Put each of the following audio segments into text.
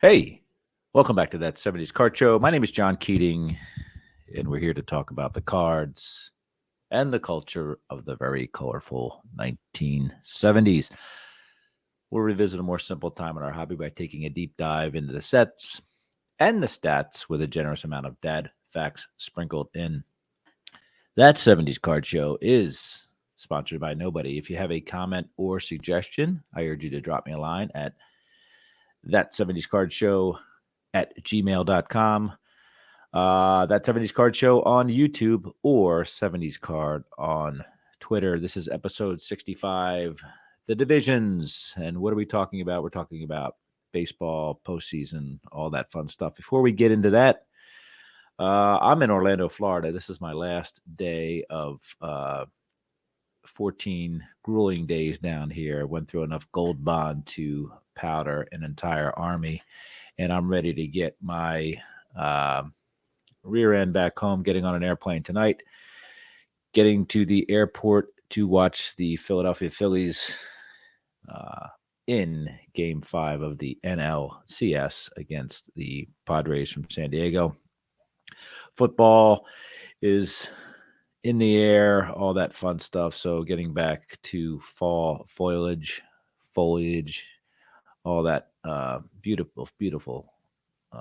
Hey, welcome back to that 70s Card Show. My name is John Keating, and we're here to talk about the cards and the culture of the very colorful 1970s. We'll revisit a more simple time in our hobby by taking a deep dive into the sets and the stats with a generous amount of dad facts sprinkled in. That 70s Card Show is sponsored by nobody. If you have a comment or suggestion, I urge you to drop me a line at that70scardShow at gmail.com. That 70s Card Show on YouTube or 70s Card on Twitter. This is episode 65, the divisions. And what are we talking about? We're talking about baseball, postseason, all that fun stuff. Before we get into that, I'm in Orlando, Florida. This is my last day of 14 grueling days down here. I went through enough gold bond to powder an entire army, and I'm ready to get my rear end back home, getting on an airplane tonight, getting to the airport to watch the Philadelphia Phillies in Game 5 of the NLCS against the Padres from San Diego. Football is in the air, all that fun stuff. So getting back to fall foliage, all that beautiful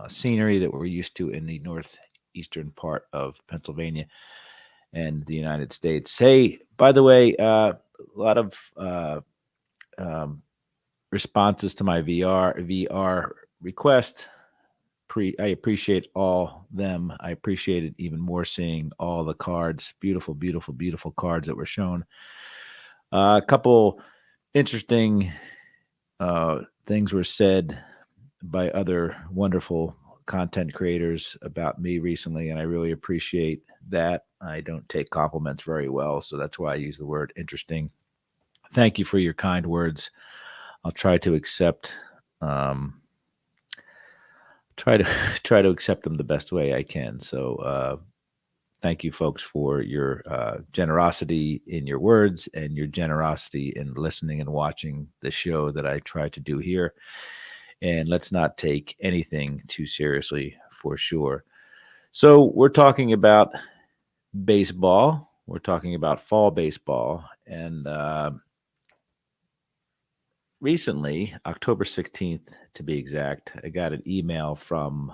scenery that we're used to in the northeastern part of Pennsylvania and the United States. Hey, by the way, a lot of responses to my VR request. I appreciate all them. I appreciated even more seeing all the cards, beautiful cards that were shown. A couple interesting things were said by other wonderful content creators about me recently, and I really appreciate that. I don't take compliments very well, so that's why I use the word interesting. Thank you for your kind words. I'll try to accept try to accept them the best way I can. So thank you, folks, for your generosity in your words and your generosity in listening and watching the show that I try to do here. And let's not take anything too seriously, for sure. So we're talking about baseball. We're talking about fall baseball. And recently, October 16th, to be exact, I got an email from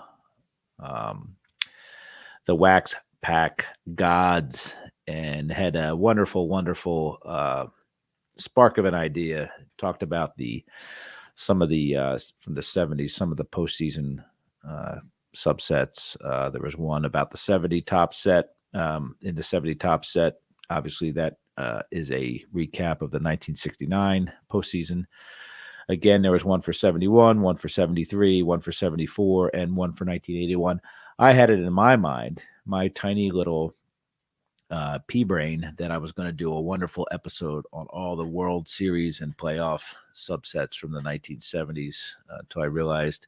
the Wax Pack gods and had a wonderful spark of an idea. Talked about some of the from the 70s, some of the postseason subsets. There was one about the 70 top set. In the 70 top set, obviously that is a recap of the 1969 postseason. Again, there was one for 71, one for 73, one for 74, and one for 1981. I had it in my mind, my tiny little pea brain, that I was going to do a wonderful episode on all the World Series and playoff subsets from the 1970s until I realized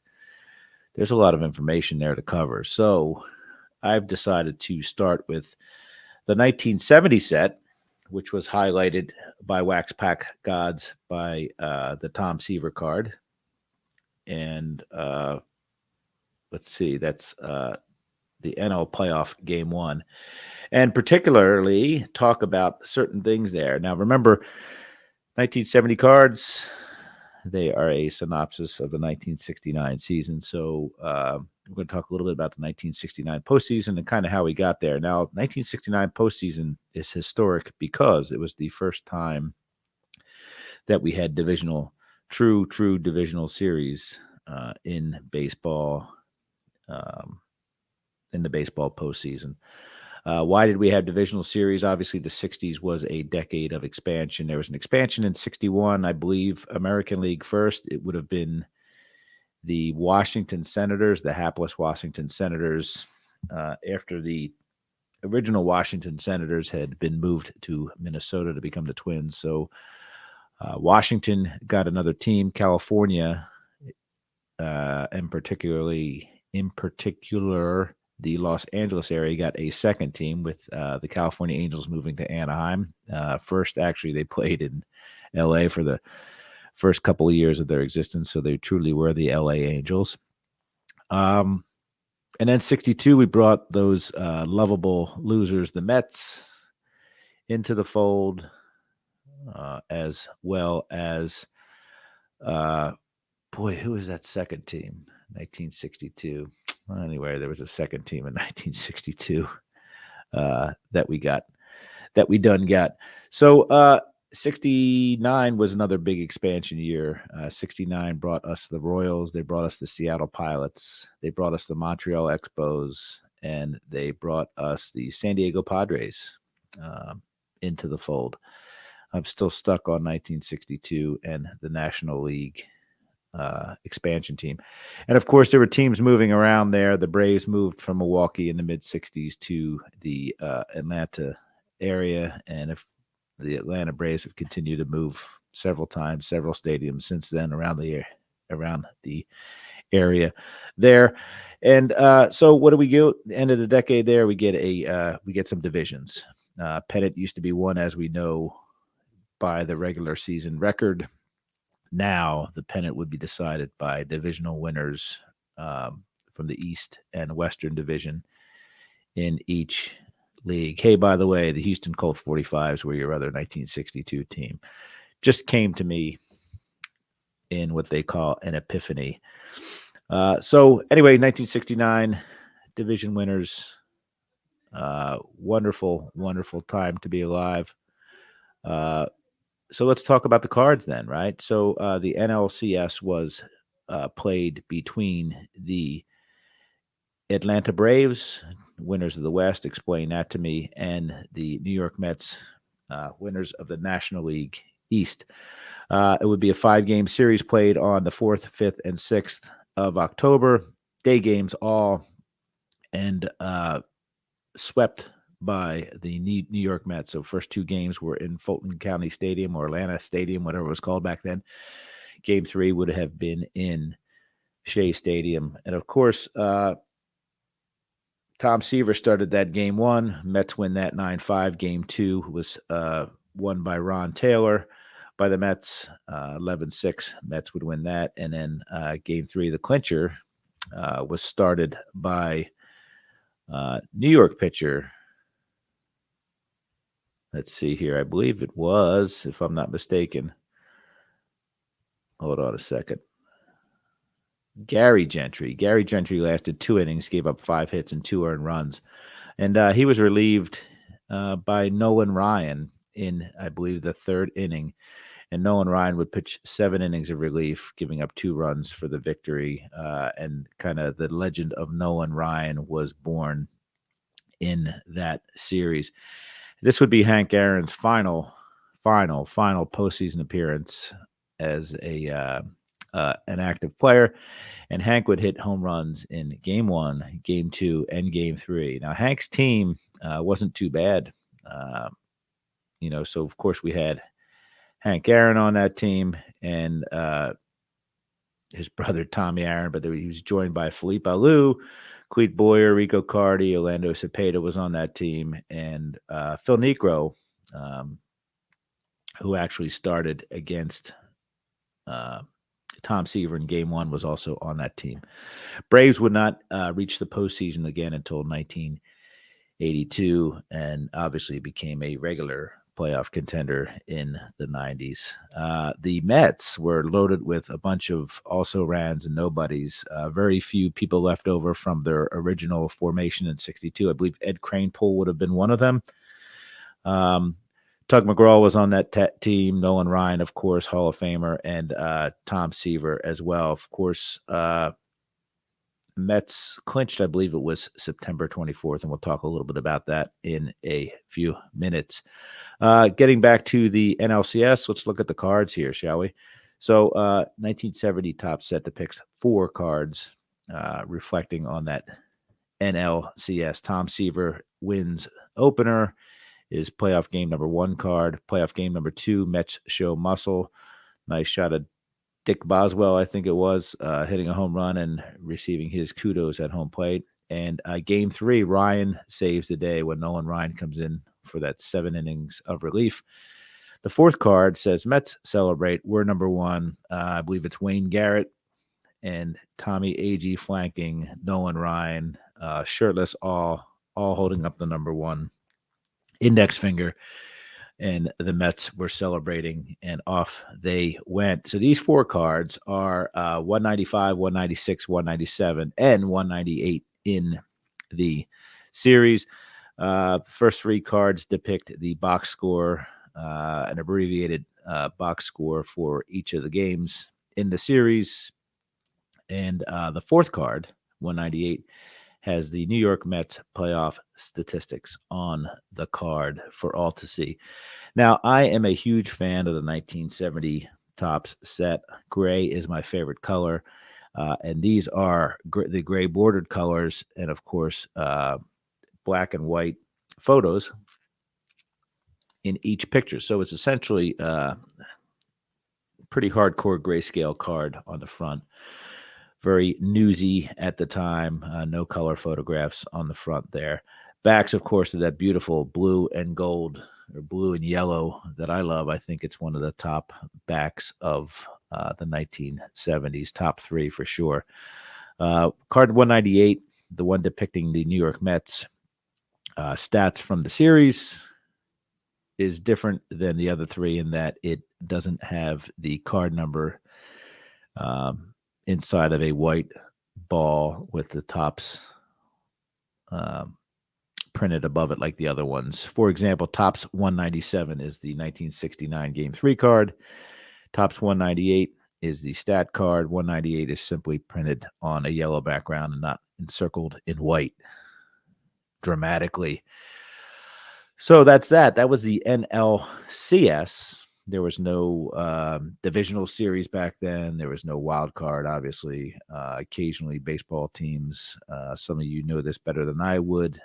there's a lot of information there to cover. So I've decided to start with the 1970 set, which was highlighted by Wax Pack Gods by the Tom Seaver card. And let's see, that's the NL playoff game 1. And particularly talk about certain things there. Now, remember, 1970 cards, they are a synopsis of the 1969 season. So we're going to talk a little bit about the 1969 postseason and kind of how we got there. Now, 1969 postseason is historic because it was the first time that we had true divisional series in baseball, in the baseball postseason. Why did we have divisional series? Obviously, the 60s was a decade of expansion. There was an expansion in 61, I believe, American League first. It would have been the Washington Senators, the hapless Washington Senators, after the original Washington Senators had been moved to Minnesota to become the Twins. So Washington got another team. California, in particular, the Los Angeles area got a second team with the California Angels moving to Anaheim. First, actually, they played in L.A. for the first couple of years of their existence, so they truly were the L.A. Angels. And then 62, we brought those lovable losers, the Mets, into the fold, as well as, who was that second team? 1962. Well, anyway, there was a second team in 1962 that we got. So 69 was another big expansion year. 69 brought us the Royals. They brought us the Seattle Pilots. They brought us the Montreal Expos. And they brought us the San Diego Padres into the fold. I'm still stuck on 1962 and the National League expansion team. And of course, there were teams moving around there. The Braves moved from Milwaukee in the mid-60s to the Atlanta area. And if the Atlanta Braves have continued to move several times, several stadiums since then around the area there. And so what do we get? The end of the decade there, we get some divisions. Pennant used to be won, as we know, by the regular season record. Now the pennant would be decided by divisional winners from the East and Western Division in each league. Hey, by the way, the Houston Colt 45s were your other 1962 team. Just came to me in what they call an epiphany. So anyway, 1969 division winners. Wonderful, wonderful time to be alive. So let's talk about the cards then, right? So the NLCS was played between the Atlanta Braves, winners of the West, explain that to me, and the New York Mets, winners of the National League East. It would be a 5-game series played on the 4th, 5th, and 6th of October. Day games all, and swept by the New York Mets. So first 2 games were in Fulton County Stadium or Atlanta Stadium, whatever it was called back then. Game 3 would have been in Shea Stadium. And of course, Tom Seaver started that game 1. Mets win that 9-5. Game 2 was won by Ron Taylor by the Mets, 11-6. Mets would win that. And then game 3, the clincher, was started by New York pitcher. Let's see here. I believe it was, if I'm not mistaken. Hold on a second. Gary Gentry. Gary Gentry lasted 2 innings, gave up 5 hits and 2 earned runs. And he was relieved by Nolan Ryan in, I believe, the 3rd inning. And Nolan Ryan would pitch 7 innings of relief, giving up 2 runs for the victory. And kind of the legend of Nolan Ryan was born in that series. This would be Hank Aaron's final postseason appearance as an active player. And Hank would hit home runs in Game 1, Game 2, and Game 3. Now, Hank's team wasn't too bad. So, of course, we had Hank Aaron on that team and his brother Tommy Aaron, but he was joined by Felipe Alou, Cleet Boyer, Rico Cardi, Orlando Cepeda was on that team, and Phil Niekro, who actually started against Tom Seaver in Game 1, was also on that team. Braves would not reach the postseason again until 1982, and obviously became a regular playoff contender in the 90s. The Mets were loaded with a bunch of also-rans and nobodies. Very few people left over from their original formation in 62. I believe Ed Kranepool would have been one of them. Tug McGraw was on that team. Nolan Ryan, of course, Hall of Famer, and Tom Seaver as well. Of course, Mets clinched, I believe it was September 24th, and we'll talk a little bit about that in a few minutes. Getting back to the NLCS, let's look at the cards here, shall we? So 1970 Topps set depicts 4 cards reflecting on that NLCS. Tom Seaver wins opener is playoff game number 1 card. Playoff game number 2, Mets show muscle. Nice shot of Dick Boswell, I think it was, hitting a home run and receiving his kudos at home plate. And game 3, Ryan saves the day when Nolan Ryan comes in for that 7 innings of relief. The 4th card says Mets celebrate. We're number 1. I believe it's Wayne Garrett and Tommy Agee flanking Nolan Ryan, shirtless, all holding up the number 1 index finger, and the Mets were celebrating, and off they went. So these 4 cards are 195, 196, 197, and 198 in the series. First 3 cards depict the box score, an abbreviated box score for each of the games in the series. And the 4th card, 198, has the New York Mets playoff statistics on the card for all to see. Now, I am a huge fan of the 1970 Topps set. Gray is my favorite color. And these are the gray bordered colors, and of course, black and white photos in each picture. So it's essentially a pretty hardcore grayscale card on the front. Very newsy at the time. No color photographs on the front there. Backs, of course, of that beautiful blue and gold, or blue and yellow, that I love. I think it's one of the top backs of the 1970s, top 3 for sure. Card 198, the one depicting the New York Mets stats from the series, is different than the other 3 in that it doesn't have the card number inside of a white ball with the Topps printed above it like the other ones. For example, Topps 197 is the 1969 Game 3 card. Topps 198 is the stat card. 198 is simply printed on a yellow background and not encircled in white dramatically. So that's that. That was the NLCS. There was no divisional series back then. There was no wild card, obviously. Occasionally, baseball teams, some of you know this better than I would,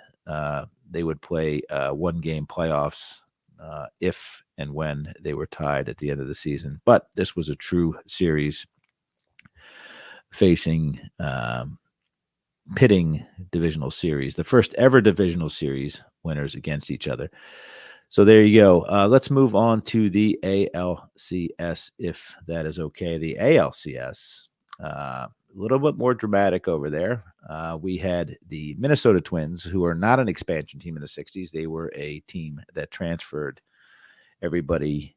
they would play 1-game playoffs if and when they were tied at the end of the season. But this was a true series facing pitting divisional series, the first ever divisional series winners against each other. So there you go. Let's move on to the ALCS, if that is okay. The ALCS, a little bit more dramatic over there. We had the Minnesota Twins, who are not an expansion team in the 60s. They were a team that transferred everybody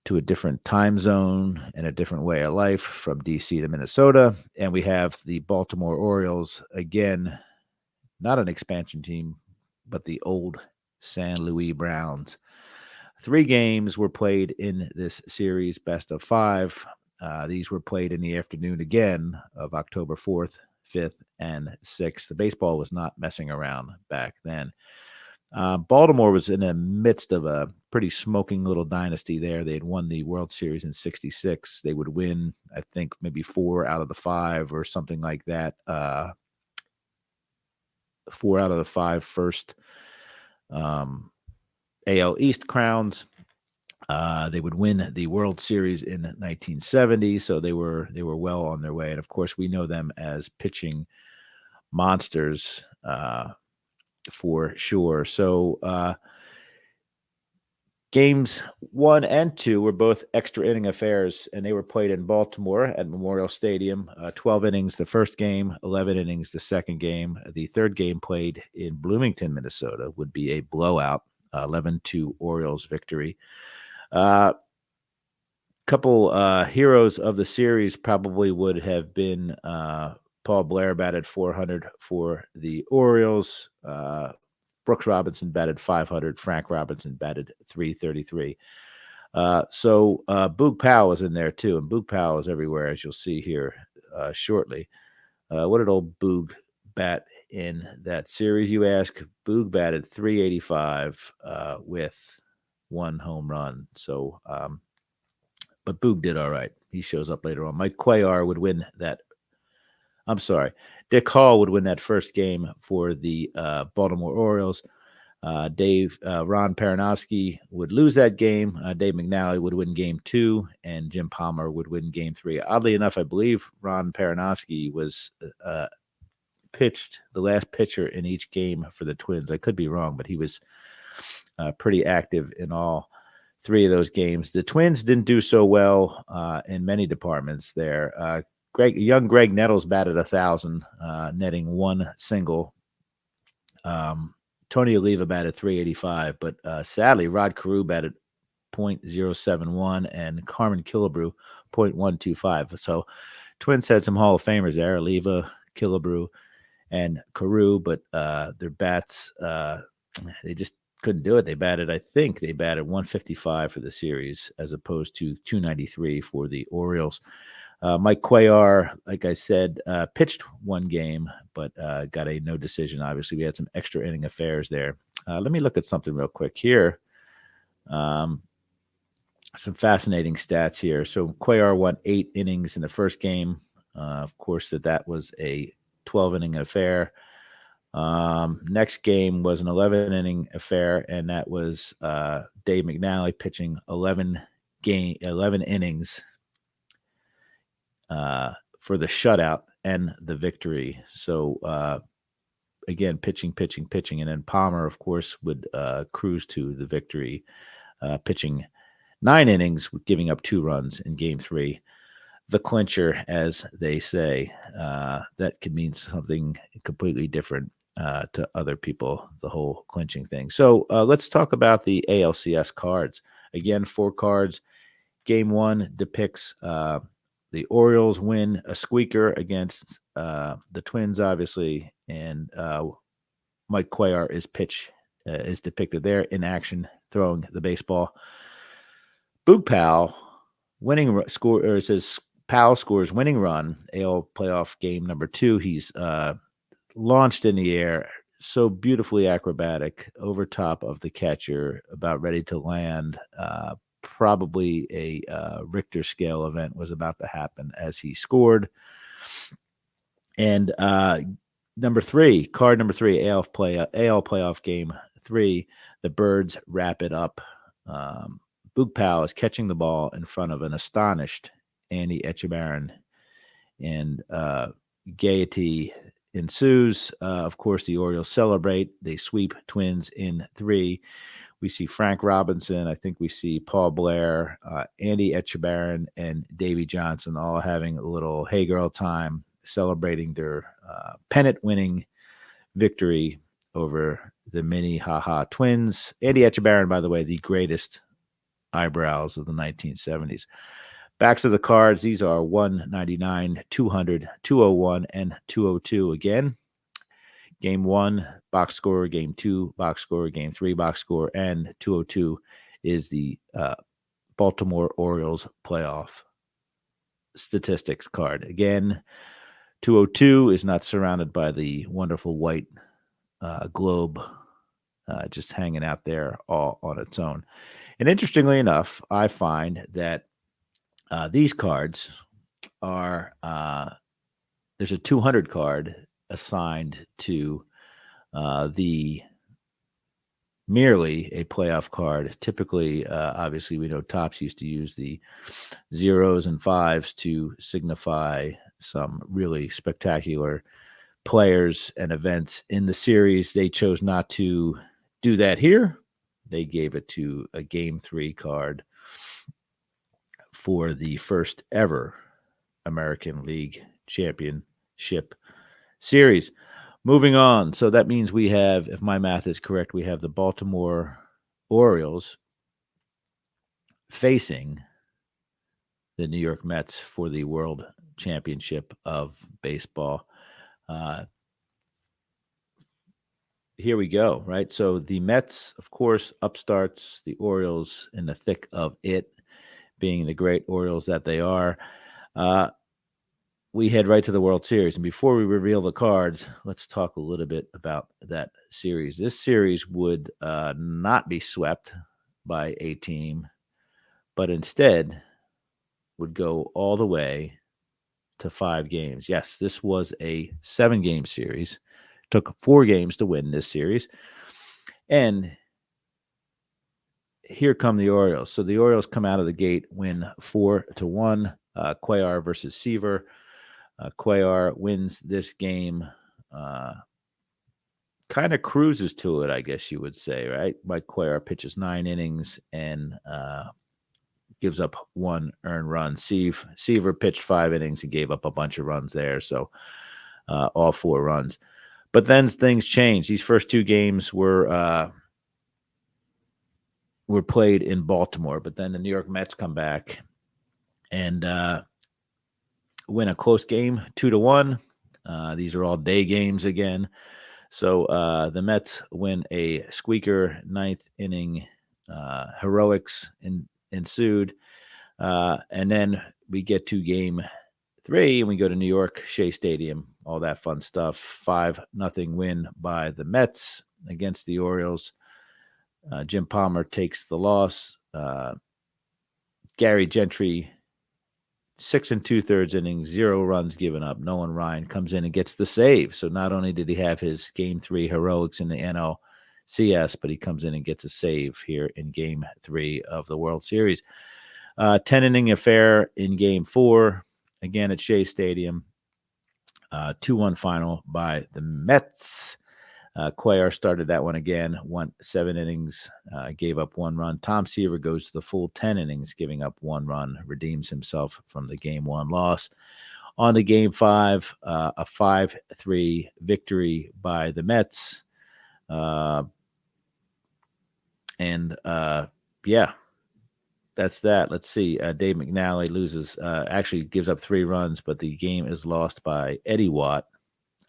to a different time zone and a different way of life from D.C. to Minnesota. And we have the Baltimore Orioles, again, not an expansion team, but the old San Luis Browns. 3 games were played in this series, best of 5. These were played in the afternoon again of October 4th, 5th, and 6th. The baseball was not messing around back then. Baltimore was in the midst of a pretty smoking little dynasty there. They had won the World Series in 66. They would win, I think, maybe 4 out of the 5 or something like that. 4 out of the 5 first AL East crowns. They would win the World Series in 1970, so they were well on their way. And of course, we know them as pitching monsters for sure. So games 1 and 2 were both extra inning affairs, and they were played in Baltimore at Memorial Stadium. 12 innings the first game, 11 innings the second game. The third game, played in Bloomington, Minnesota, would be a blowout, 11-2 Orioles victory. Couple heroes of the series probably would have been Paul Blair batted .400 for the Orioles. Brooks Robinson batted .500. Frank Robinson batted .333. So Boog Powell was in there too, and Boog Powell is everywhere, as you'll see here shortly. What did old Boog bat in that series, you ask? Boog batted .385 with 1 home run. So, but Boog did all right. He shows up later on. Mike Cuellar would win that. I'm sorry. Dick Hall would win that first game for the Baltimore Orioles. Ron Paranowski would lose that game. Dave McNally would win game 2, and Jim Palmer would win game 3. Oddly enough, I believe Ron Paranowski was pitched the last pitcher in each game for the Twins. I could be wrong, but he was pretty active in all 3 of those games. The Twins didn't do so well in many departments there. young Greg Nettles batted 1,000, netting one single. Tony Oliva batted 385, but sadly, Rod Carew batted .071 and Carmen Killebrew .125. So Twins had some Hall of Famers there, Oliva, Killebrew, and Carew, but their bats, they just couldn't do it. I think they batted 155 for the series as opposed to 293 for the Orioles. Mike Cuellar, like I said, pitched one game, but got a no decision. Obviously, we had some extra inning affairs there. Let me look at something real quick here. Some fascinating stats here. So Cuellar won 8 innings in the first game. Of course, that was a 12-inning affair. Next game was an 11-inning affair, and that was Dave McNally pitching 11 innings for the shutout and the victory. So again, pitching, and then Palmer, of course, would cruise to the victory, pitching 9 innings, giving up 2 runs in Game 3. The clincher, as they say, that could mean something completely different to other people, the whole clinching thing. So let's talk about the ALCS cards. Again, 4 cards. Game 1 depicts the Orioles win a squeaker against the Twins, obviously, and Mike Cuellar is depicted there in action, throwing the baseball. Boog Powell winning score, or it says Powell scores winning run, AL playoff game number 2. He's launched in the air, so beautifully acrobatic, over top of the catcher, about ready to land. Probably a Richter scale event was about to happen as he scored. And card number 3, AL playoff game 3, the Birds wrap it up. Boog Powell is catching the ball in front of an astonished Andy Etchebarren, and gaiety ensues. Of course, the Orioles celebrate. They sweep Twins in 3. We see Frank Robinson. I think we see Paul Blair, Andy Etchebarren, and Davey Johnson all having a little hey girl time, celebrating their pennant-winning victory over the Minnehaha Twins. Andy Etchebarren, by the way, the greatest eyebrows of the 1970s. Backs of the cards, these are 199, 200, 201, and 202 again. Game 1, box score. Game 2, box score. Game 3, box score. And 202 is the Baltimore Orioles playoff statistics card. Again, 202 is not surrounded by the wonderful white globe just hanging out there all on its own. And interestingly enough, I find that these cards are, there's a 200 card assigned to the merely a playoff card. Typically, obviously, we know Topps used to use the 0s and 5s to signify some really spectacular players and events in the series. They chose not to do that here. They gave it to a Game 3 card for the first ever American League Championship Series. Moving on. So that means we have, if my math is correct, we have the Baltimore Orioles facing the New York Mets for the World Championship of Baseball. Here we go, right? So the Mets, of course, upstarts, the Orioles in the thick of it, being the great Orioles that they are. We head right to the World Series. And before we reveal the cards, let's talk a little bit about that series. This series would not be swept by a team, but instead would go all the way to 5 games. Yes, this was a 7-game series. Took 4 games to win this series. And here come the Orioles. So the Orioles come out of the gate, win 4-1. Cuellar versus Seaver. Cuellar wins this game, kind of cruises to it, I guess you would say, right? Mike Cuellar pitches 9 innings and gives up 1 earned run. Seaver pitched 5 innings and gave up a bunch of runs there, so all 4 runs. But then things changed. These first 2 games were played in Baltimore, but then the New York Mets come back and win a close game, 2-1. These are all day games again. So the Mets win a squeaker 9th inning. Heroics ensued. And then we get to game 3 and we go to New York, Shea Stadium, all that fun stuff. 5-0 win by the Mets against the Orioles. Jim Palmer takes the loss. Gary Gentry, 6 2/3 innings, 0 runs given up. Nolan Ryan comes in and gets the save. So not only did he have his game 3 heroics in the NLCS, but he comes in and gets a save here in game 3 of the World Series. 10-inning affair in game 4, again at Shea Stadium. 2-1 final by the Mets. Cuellar started that one again, won 7 innings, gave up 1 run. Tom Seaver goes to the full 10 innings, giving up 1 run, redeems himself from the game 1 loss. On to game 5, a 5-3 victory by the Mets. Yeah, that's that. Let's see. Dave McNally loses, actually gives up 3 runs, but the game is lost by Eddie Watt,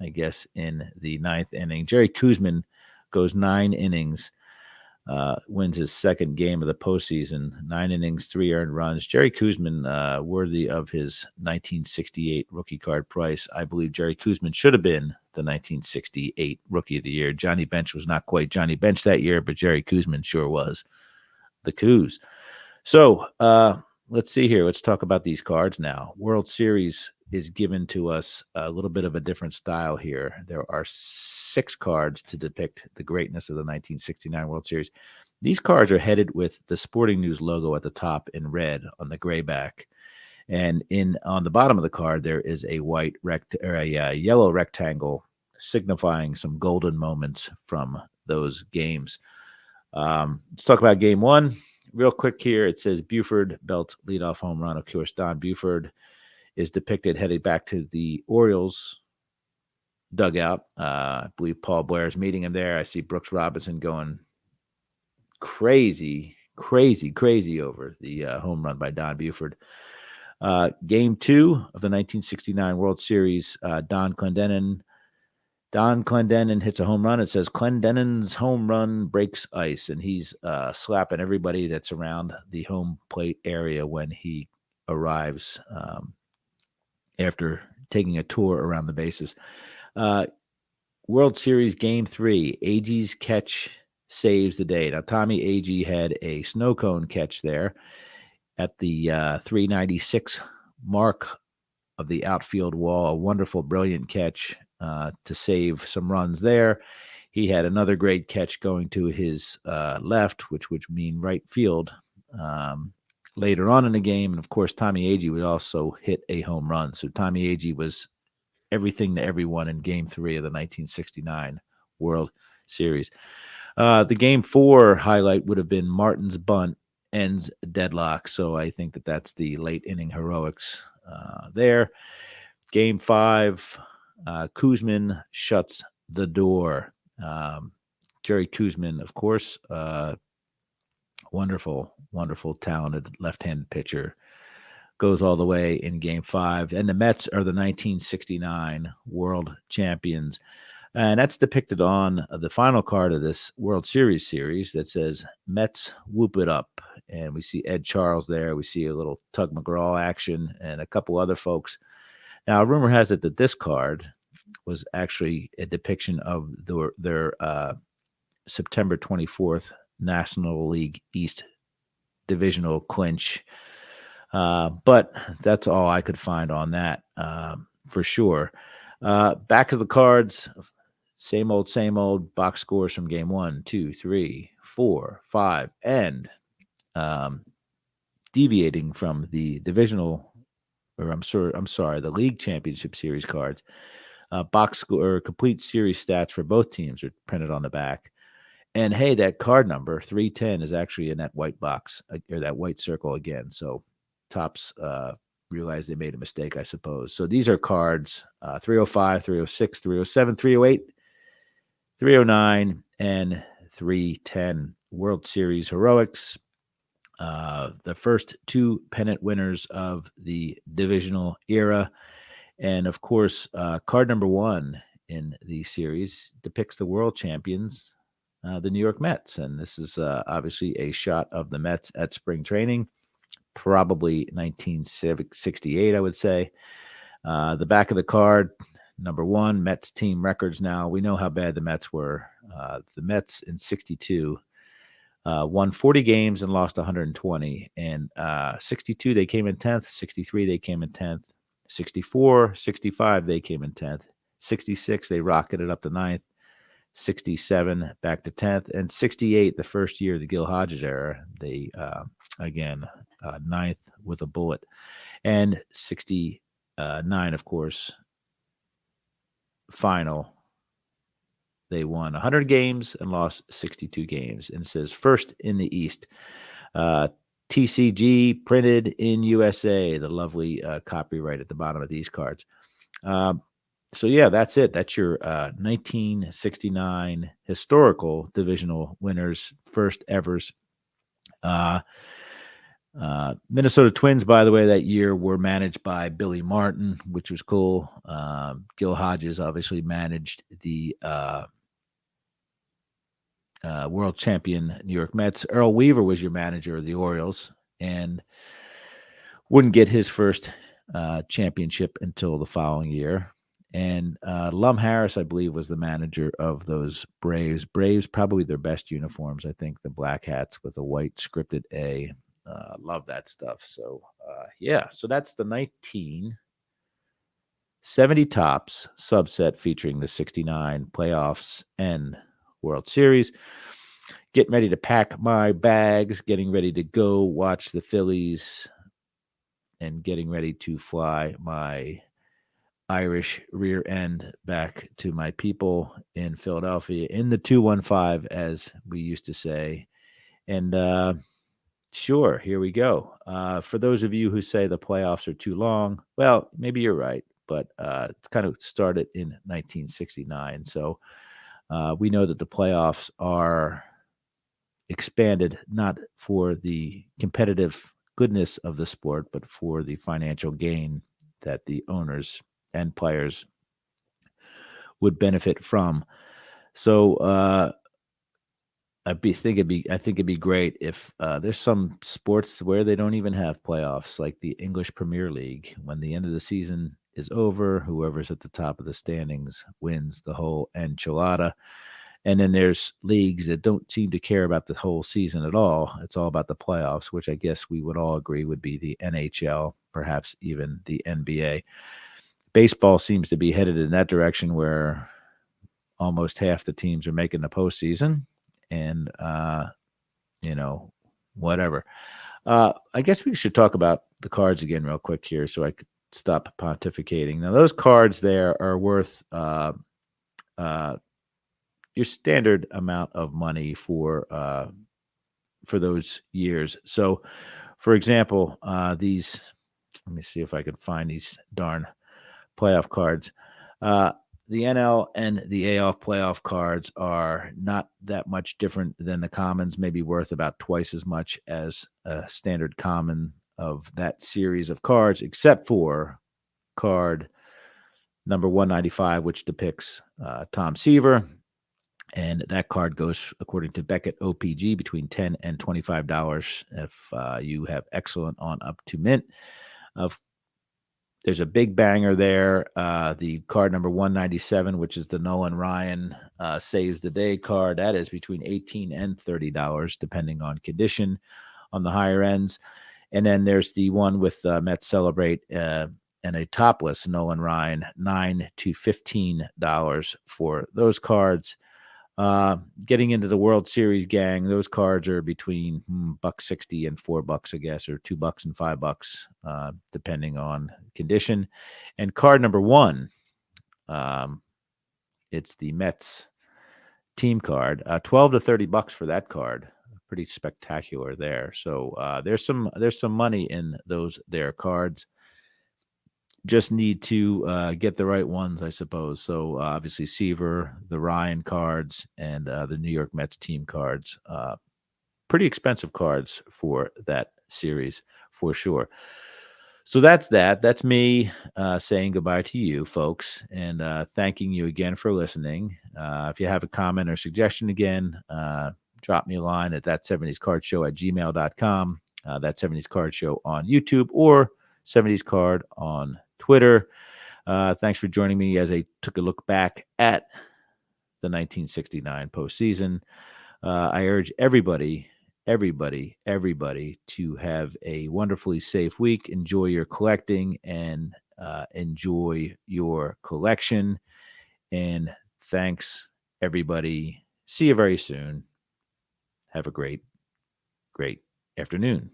I guess, in the 9th inning. Jerry Koosman goes 9 innings, wins his 2nd game of the postseason. 9 innings, 3 earned runs. Jerry Koosman, worthy of his 1968 rookie card price. I believe Jerry Koosman should have been the 1968 Rookie of the Year. Johnny Bench was not quite Johnny Bench that year, but Jerry Koosman sure was the Coos. So let's see here. Let's talk about these cards now. World Series is given to us a little bit of a different style here. There are 6 cards to depict the greatness of the 1969 World Series. These cards are headed with the Sporting News logo at the top in red on the gray back. And on the bottom of the card, there is a yellow rectangle signifying some golden moments from those games. Let's talk about game 1. Real quick here, it says Buford belt leadoff home run. Of course, Don Buford is depicted heading back to the Orioles dugout. I believe Paul Blair is meeting him there. I see Brooks Robinson going crazy over the home run by Don Buford. Game 2 of the 1969 World Series, Don Clendenin hits a home run. It says Clendenin's home run breaks ice, and he's slapping everybody that's around the home plate area when he arrives after taking a tour around the bases. World Series Game 3, Agee's catch saves the day. Now, Tommy Agee had a snow cone catch there at the 396 mark of the outfield wall. A wonderful, brilliant catch to save some runs there. He had another great catch going to his left, which would mean right field later on in the game. And, of course, Tommy Agee would also hit a home run. So Tommy Agee was everything to everyone in Game 3 of the 1969 World Series. The Game 4 highlight would have been Martin's bunt ends deadlock. So I think that's the late inning heroics there. Game 5, Koosman shuts the door. Jerry Koosman, of course, wonderful, talented left-handed pitcher, goes all the way in Game 5. And the Mets are the 1969 World Champions. And that's depicted on the final card of this World Series that says, Mets whoop it up. And we see Ed Charles there. We see a little Tug McGraw action and a couple other folks. Now, rumor has it that this card was actually a depiction of their September 24th National League East divisional clinch. But that's all I could find on that for sure. Back of the cards, same old box scores from game 1, 2, 3, 4, 5, and deviating from the divisional, or the league championship series cards. Box score, complete series stats for both teams are printed on the back. And hey, that card number 310 is actually in that white box or that white circle again. So Topps realized they made a mistake, I suppose. So these are cards 305, 306, 307, 308, 309, and 310. World Series heroics. The first two pennant winners of the divisional era. And of course, card number 1 in the series depicts the world champions, the New York Mets. And this is obviously a shot of the Mets at spring training, probably 1968, I would say. The back of the card, number 1, Mets team records now. We know how bad the Mets were. The Mets in 62 won 40 games and lost 120. And 62, they came in 10th. 63, they came in 10th. 64, 65, they came in 10th. 66, they rocketed up to 9th. 67, back to 10th. And 68, the first year of the Gil Hodges era, they, again, 9th with a bullet. And 69, of course, final. They won 100 games and lost 62 games. And it says first in the East. TCG printed in USA, the lovely copyright at the bottom of these cards. So, yeah, that's it. That's your 1969 historical divisional winners, first evers. Minnesota Twins, by the way, that year were managed by Billy Martin, which was cool. Gil Hodges obviously managed the world champion New York Mets. Earl Weaver was your manager of the Orioles and wouldn't get his first championship until the following year. And Lum Harris, I believe, was the manager of those Braves. Braves, probably their best uniforms, I think, the black hats with a white scripted A. Love that stuff. So, yeah, so that's the 1970 Topps subset featuring the 69 playoffs and World Series. Getting ready to pack my bags, getting ready to go watch the Phillies, and getting ready to fly my Irish rear end back to my people in Philadelphia in the 215, as we used to say. And sure, here we go. For those of you who say the playoffs are too long, well, maybe you're right, but it's kind of started in 1969. So we know that the playoffs are expanded not for the competitive goodness of the sport, but for the financial gain that the owners and players would benefit from. So I think it'd be great if there's some sports where they don't even have playoffs, like the English Premier League. When the end of the season is over, whoever's at the top of the standings wins the whole enchilada. And then there's leagues that don't seem to care about the whole season at all. It's all about the playoffs, which I guess we would all agree would be the NHL, perhaps even the NBA. Baseball seems to be headed in that direction where almost half the teams are making the postseason. And, whatever. I guess we should talk about the cards again real quick here so I could stop pontificating. Now, those cards there are worth your standard amount of money for those years. So, for example, these, let me see if I can find these darn playoff cards. The NL and the AL playoff cards are not that much different than the commons, maybe worth about twice as much as a standard common of that series of cards, except for card number 195, which depicts Tom Seaver. And that card goes, according to Beckett OPG, between $10 and $25 if you have excellent on up to mint. There's a big banger there. The card number 197, which is the Nolan Ryan Saves the Day card, that is between $18 and $30, depending on condition on the higher ends. And then there's the one with Mets Celebrate and a topless Nolan Ryan, $9 to $15 for those cards. Getting into the World Series, gang, those cards are between $1.60 and $4, I guess, or $2 and $5, depending on condition. And card number 1, it's the Mets team card. 12 to $30 for that card. Pretty spectacular there. So there's some money in those there cards. Just need to get the right ones, I suppose. So obviously Seaver, the Ryan cards, and the New York Mets team cards. Pretty expensive cards for that series for sure. So that's that. That's me saying goodbye to you, folks, and thanking you again for listening. If you have a comment or suggestion again, drop me a line at that70scardShow@gmail.com. That 70s Card Show on YouTube or 70s Card on Twitter. Thanks for joining me as I took a look back at the 1969 postseason. I urge everybody to have a wonderfully safe week. Enjoy your collecting and enjoy your collection. And thanks, everybody. See you very soon. Have a great afternoon.